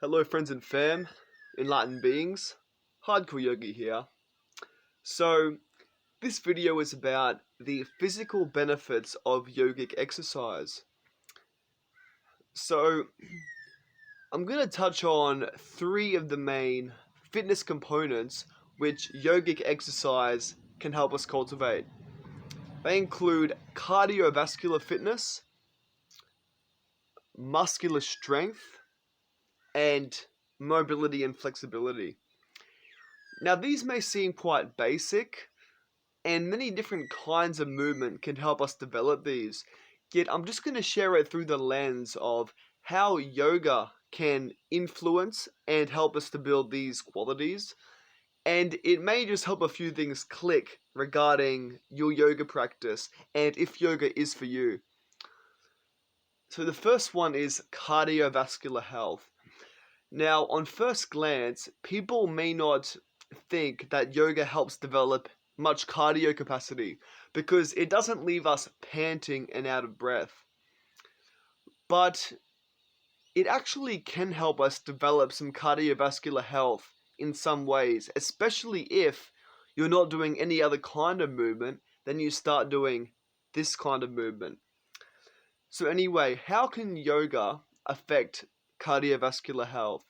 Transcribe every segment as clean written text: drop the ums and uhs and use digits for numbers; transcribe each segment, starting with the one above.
Hello friends and fam, enlightened beings, Hardcore Yogi here. So this video is about the physical benefits of yogic exercise. So I'm going to touch on three of the main fitness components which yogic exercise can help us cultivate. They include cardiovascular fitness, muscular strength, and mobility and flexibility. Now these may seem quite basic, and many different kinds of movement can help us develop these. Yet I'm just going to share it through the lens of how yoga can influence and help us to build these qualities. And it may just help a few things click regarding your yoga practice and if yoga is for you. So the first one is cardiovascular health. Now, on first glance, people may not think that yoga helps develop much cardio capacity because it doesn't leave us panting and out of breath. But it actually can help us develop some cardiovascular health in some ways, especially if you're not doing any other kind of movement, then you start doing this kind of movement. So anyway, how can yoga affect cardiovascular health?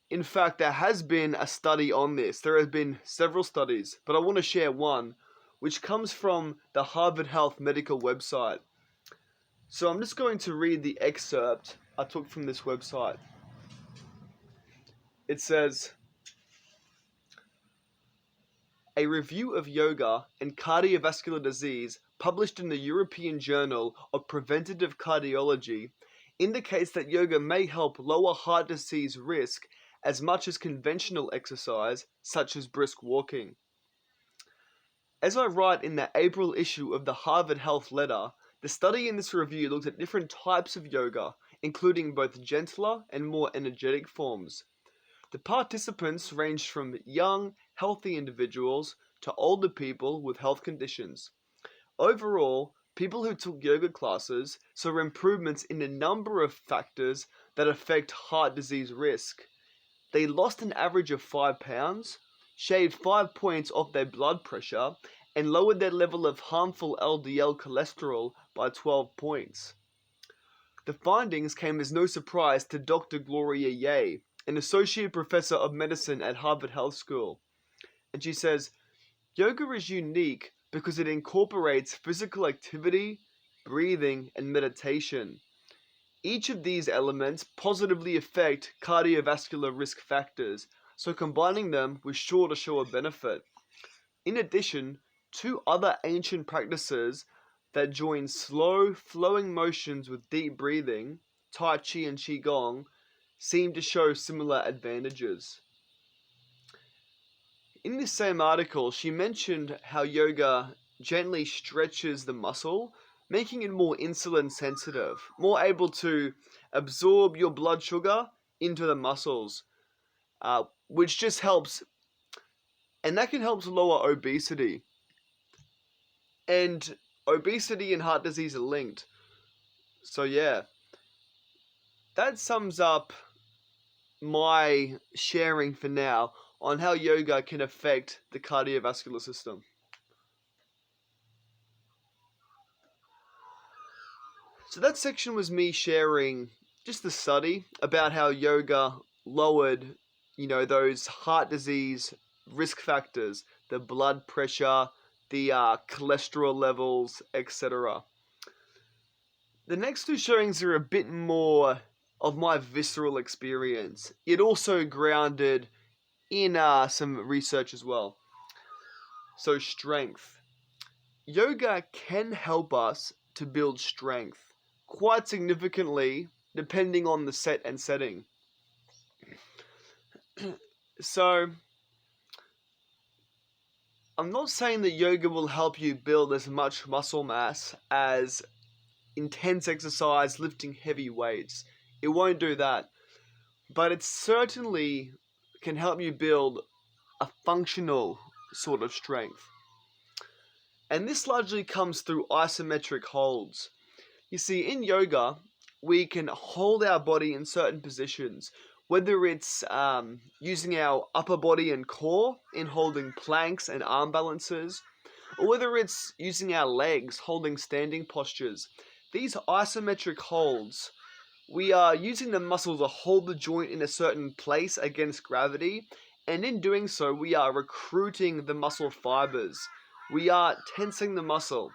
In fact, there has been a study on this. There have been several studies, but I want to share one which comes from the Harvard Health Medical website. So I'm just going to read the excerpt I took from this website. It says, a review of yoga and cardiovascular disease published in the European Journal of Preventative Cardiology indicates that yoga may help lower heart disease risk as much as conventional exercise, such as brisk walking. As I write in the April issue of the Harvard Health Letter, the study in this review looked at different types of yoga, including both gentler and more energetic forms. The participants ranged from young, healthy individuals to older people with health conditions. Overall, people who took yoga classes saw improvements in a number of factors that affect heart disease risk. They lost an average of 5 pounds, shaved 5 points off their blood pressure, and lowered their level of harmful LDL cholesterol by 12 points. The findings came as no surprise to Dr. Gloria Ye, an associate professor of medicine at Harvard Health School. And she says, yoga is unique because it incorporates physical activity, breathing, and meditation. Each of these elements positively affect cardiovascular risk factors, so combining them was sure to show a benefit. In addition, two other ancient practices that join slow, flowing motions with deep breathing, Tai Chi and Qigong, seem to show similar advantages. In this same article, she mentioned how yoga gently stretches the muscle, making it more insulin sensitive, more able to absorb your blood sugar into the muscles, which just helps, and that can help to lower obesity. And obesity and heart disease are linked. So yeah, that sums up my sharing for now on how yoga can affect the cardiovascular system. So that section was me sharing just the study about how yoga lowered, those heart disease risk factors, the blood pressure, the cholesterol levels, etc. The next two showings are a bit more of my visceral experience, yet also grounded in some research as well. So strength. Yoga can help us to build strength quite significantly depending on the set and setting. So, I'm not saying that yoga will help you build as much muscle mass as intense exercise lifting heavy weights. It won't do that. But it certainly can help you build a functional sort of strength. And this largely comes through isometric holds. You see, in yoga, we can hold our body in certain positions, whether it's using our upper body and core in holding planks and arm balances, or whether it's using our legs holding standing postures. These isometric holds, we are using the muscle to hold the joint in a certain place against gravity, and in doing so, we are recruiting the muscle fibers. We are tensing the muscle.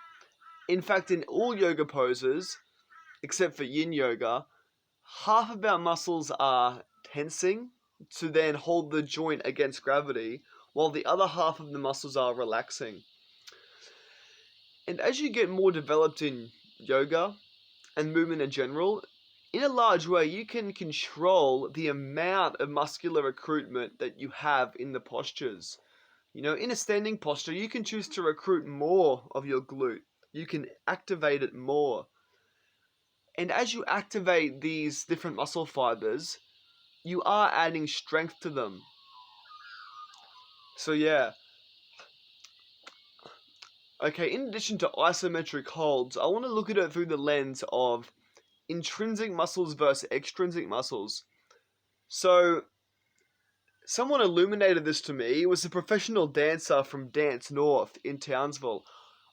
In fact, in all yoga poses, except for yin yoga, half of our muscles are tensing to then hold the joint against gravity, while the other half of the muscles are relaxing. And as you get more developed in yoga and movement in general, in a large way, you can control the amount of muscular recruitment that you have in the postures. In a standing posture, you can choose to recruit more of your glute. You can activate it more. And as you activate these different muscle fibers, you are adding strength to them. So yeah. Okay, in addition to isometric holds, I want to look at it through the lens of intrinsic muscles versus extrinsic muscles. So, someone illuminated this to me. It was a professional dancer from Dance North in Townsville.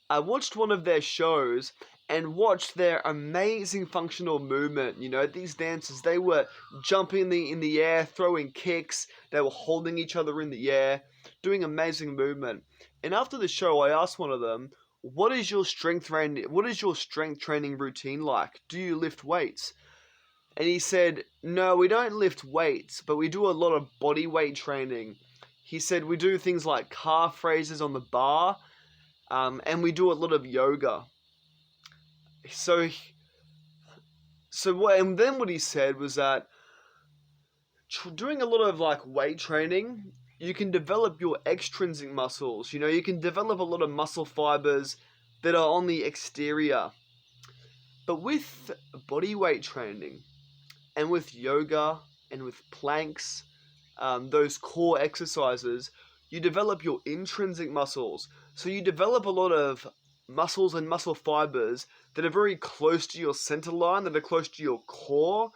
I watched one of their shows and watched their amazing functional movement. These dancers, they were jumping in the air, throwing kicks, they were holding each other in the air, doing amazing movement. And after the show, I asked one of them, what is your strength training routine like? Do you lift weights? And he said, no, we don't lift weights, but we do a lot of body weight training. He said, we do things like calf raises on the bar, and we do a lot of yoga. And then what he said was that doing a lot of weight training, you can develop your extrinsic muscles. You can develop a lot of muscle fibers that are on the exterior. But with body weight training and with yoga and with planks, those core exercises, you develop your intrinsic muscles. So you develop a lot of muscles and muscle fibers that are very close to your center line, that are close to your core,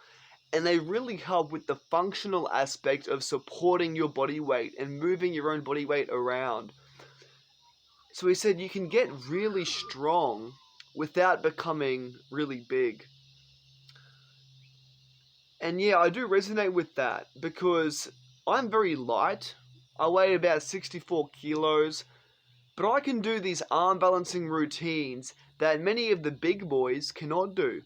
and they really help with the functional aspect of supporting your body weight and moving your own body weight around. So he said you can get really strong without becoming really big. And yeah, I do resonate with that because I'm very light. I weigh about 64 kilos, but I can do these arm balancing routines that many of the big boys cannot do.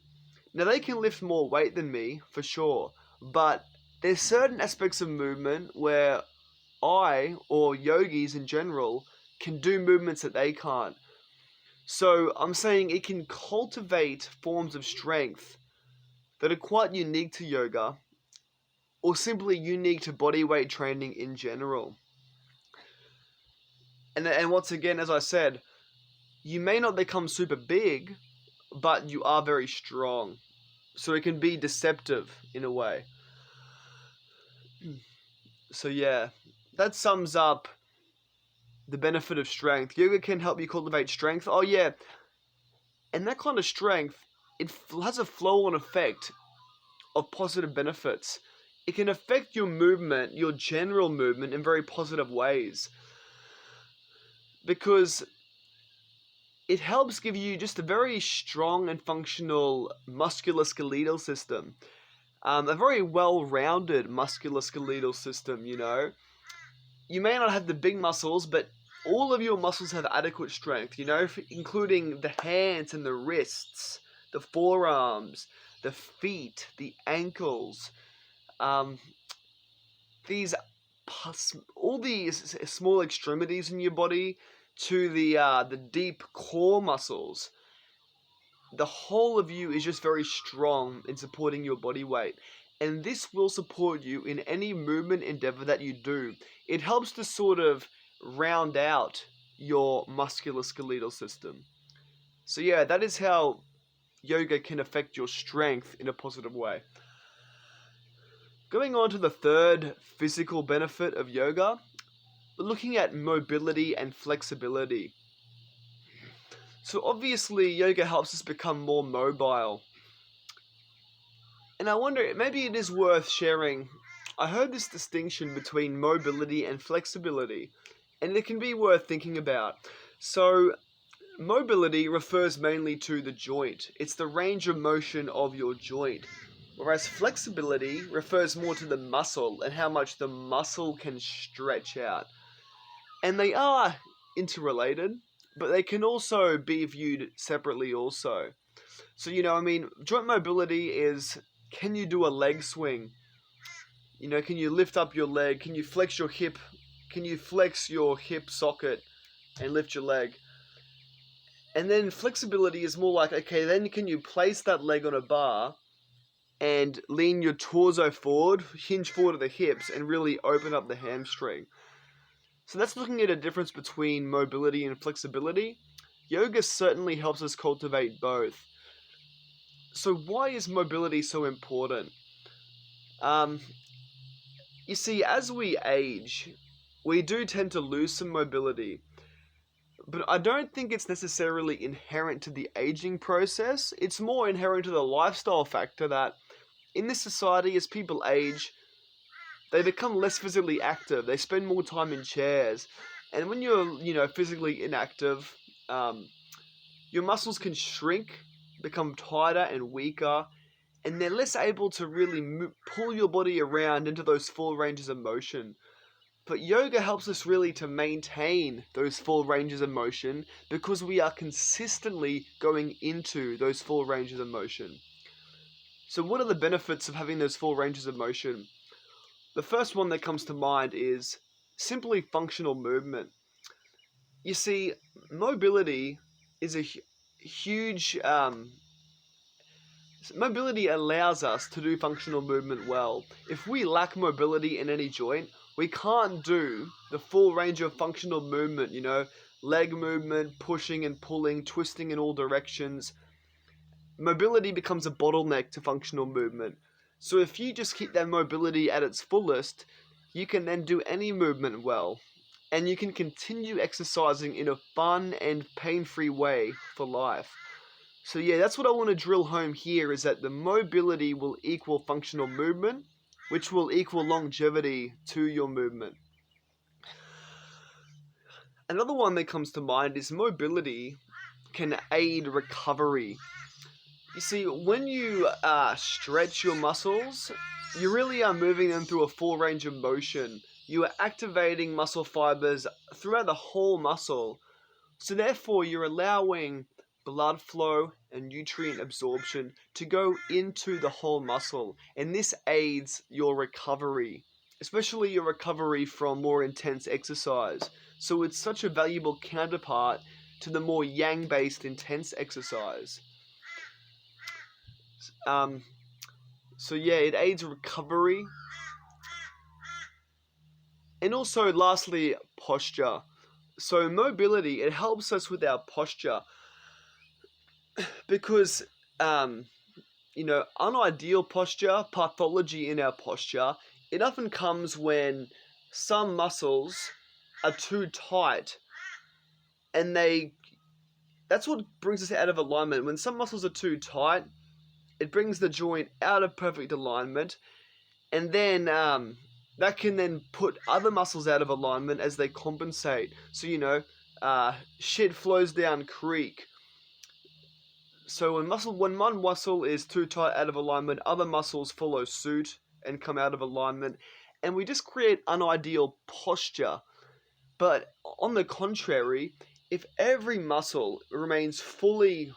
Now, they can lift more weight than me, for sure, but there's certain aspects of movement where I, or yogis in general, can do movements that they can't. So I'm saying it can cultivate forms of strength that are quite unique to yoga, or simply unique to bodyweight training in general. And once again, as I said, you may not become super big, but you are very strong. So it can be deceptive in a way. So yeah, that sums up the benefit of strength. Yoga can help you cultivate strength. Oh yeah, and that kind of strength, it has a flow-on effect of positive benefits. It can affect your movement, your general movement, in very positive ways. Because it helps give you just a very strong and functional musculoskeletal system. A very well-rounded musculoskeletal system, You may not have the big muscles, but all of your muscles have adequate strength, including the hands and the wrists, the forearms, the feet, the ankles, all these small extremities in your body to the deep core muscles. The whole of you is just very strong in supporting your body weight. And this will support you in any movement endeavor that you do. It helps to sort of round out your musculoskeletal system. So yeah, that is how yoga can affect your strength in a positive way. Going on to the third physical benefit of yoga, we're looking at mobility and flexibility. So obviously, yoga helps us become more mobile. And I wonder, maybe it is worth sharing I heard this distinction between mobility and flexibility, and it can be worth thinking about. So, mobility refers mainly to the joint, it's the range of motion of your joint. Whereas flexibility refers more to the muscle and how much the muscle can stretch out. And they are interrelated, but they can also be viewed separately also. So, joint mobility is, can you do a leg swing? Can you lift up your leg? Can you flex your hip? Can you flex your hip socket and lift your leg? And then flexibility is more like, okay, then can you place that leg on a bar and lean your torso forward, hinge forward at the hips, and really open up the hamstring? So that's looking at a difference between mobility and flexibility. Yoga certainly helps us cultivate both. So why is mobility so important? Um, you see, as we age, we do tend to lose some mobility. But I don't think it's necessarily inherent to the aging process. It's more inherent to the lifestyle factor that in this society, as people age, they become less physically active. They spend more time in chairs. And when you're, physically inactive, um, your muscles can shrink, become tighter and weaker, and they're less able to really pull your body around into those full ranges of motion. But yoga helps us really to maintain those full ranges of motion because we are consistently going into those full ranges of motion. So what are the benefits of having those full ranges of motion? The first one that comes to mind is simply functional movement. You see, mobility is a huge mobility allows us to do functional movement well. If we lack mobility in any joint, we can't do the full range of functional movement, leg movement, pushing and pulling, twisting in all directions. Mobility becomes a bottleneck to functional movement. So if you just keep that mobility at its fullest, you can then do any movement well. And you can continue exercising in a fun and pain-free way for life. So yeah, that's what I want to drill home here, is that the mobility will equal functional movement, which will equal longevity to your movement. Another one that comes to mind is mobility can aid recovery. You see, when you stretch your muscles, you really are moving them through a full range of motion. You are activating muscle fibers throughout the whole muscle. So therefore, you're allowing blood flow and nutrient absorption to go into the whole muscle. And this aids your recovery, especially your recovery from more intense exercise. So it's such a valuable counterpart to the more yang-based intense exercise. So yeah, it aids recovery. And also, lastly, posture. So mobility, it helps us with our posture because, unideal posture, pathology in our posture, it often comes when some muscles are too tight and that's what brings us out of alignment. When some muscles are too tight, it brings the joint out of perfect alignment, and then that can then put other muscles out of alignment as they compensate. So shit flows down creek. So when one muscle is too tight out of alignment, other muscles follow suit and come out of alignment, and we just create unideal posture. But on the contrary, if every muscle remains fully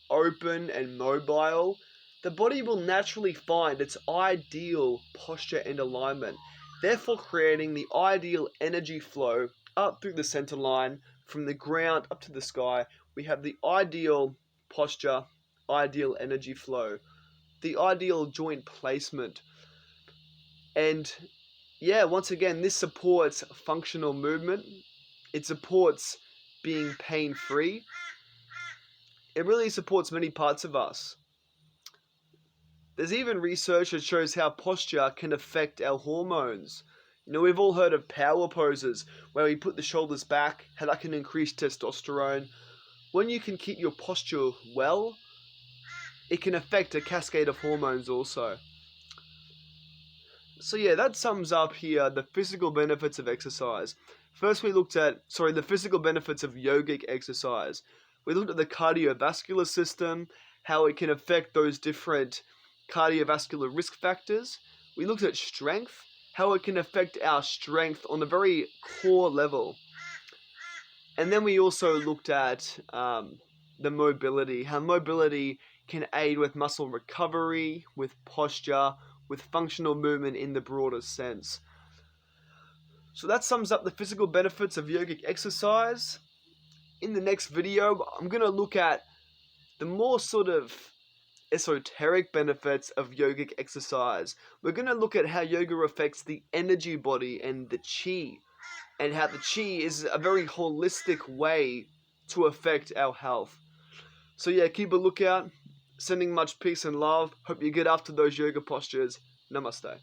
open and mobile, the body will naturally find its ideal posture and alignment, therefore creating the ideal energy flow up through the center line, from the ground up to the sky. We have the ideal posture, ideal energy flow, the ideal joint placement. And yeah, once again, this supports functional movement. It supports being pain-free. It really supports many parts of us. There's even research that shows how posture can affect our hormones. We've all heard of power poses, where we put the shoulders back, how that can increase testosterone. When you can keep your posture well, it can affect a cascade of hormones also. So yeah, that sums up here the physical benefits of exercise. First we looked at, the physical benefits of yogic exercise. We looked at the cardiovascular system, how it can affect those different cardiovascular risk factors. We looked at strength, how it can affect our strength on a very core level. And then we also looked at the mobility, how mobility can aid with muscle recovery, with posture, with functional movement in the broader sense. So that sums up the physical benefits of yogic exercise. In the next video, I'm going to look at the more sort of esoteric benefits of yogic exercise. We're going to look at how yoga affects the energy body and the chi, and how the chi is a very holistic way to affect our health. So yeah, keep a lookout. Sending much peace and love. Hope you get after those yoga postures. Namaste.